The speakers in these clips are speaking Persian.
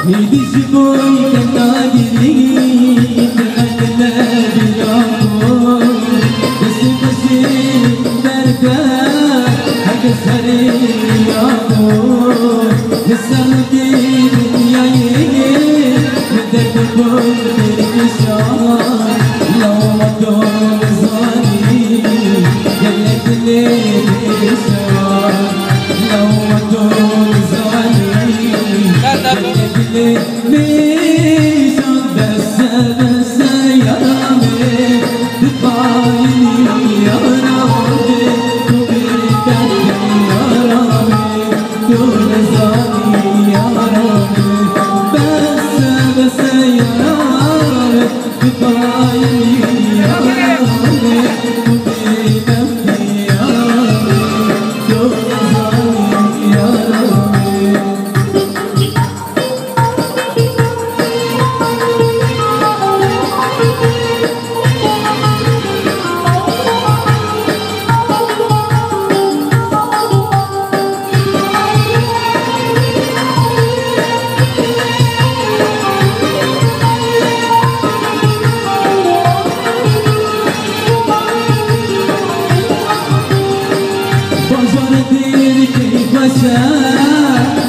يدي جبوي كنادي تغنى بلاكو بس بشير دردا هكسري ياكو نسالتي دنياي مدربكم تركشان لو ما دون زاني يلتني بشان لو ما دون زاني يلتني بشان بس يا رامي تطايني يا رامي تبيك يا رامي دون زاني يا رامي بس يا رامي تطايني يا رامي تبيك يا رامي دون زاني يا رامي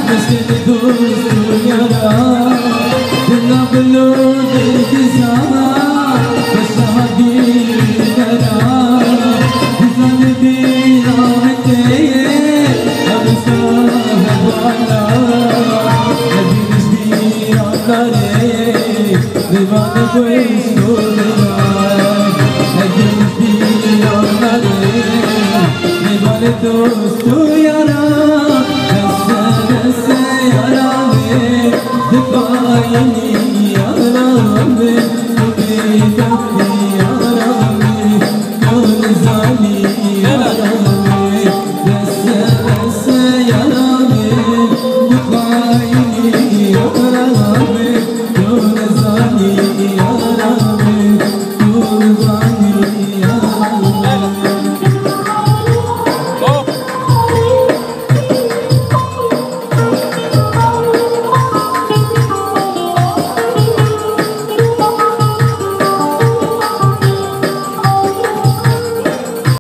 مسكين دوست ويرى كنا بلود الجزاء بس هادي ترى بزن بينا متين أبصار وانا نبي نسبي عطاري بيبان كويس دولنا نبي نسبي عطاري بيبان دوست ويرى يا رامي تبايني يا رامي تبيك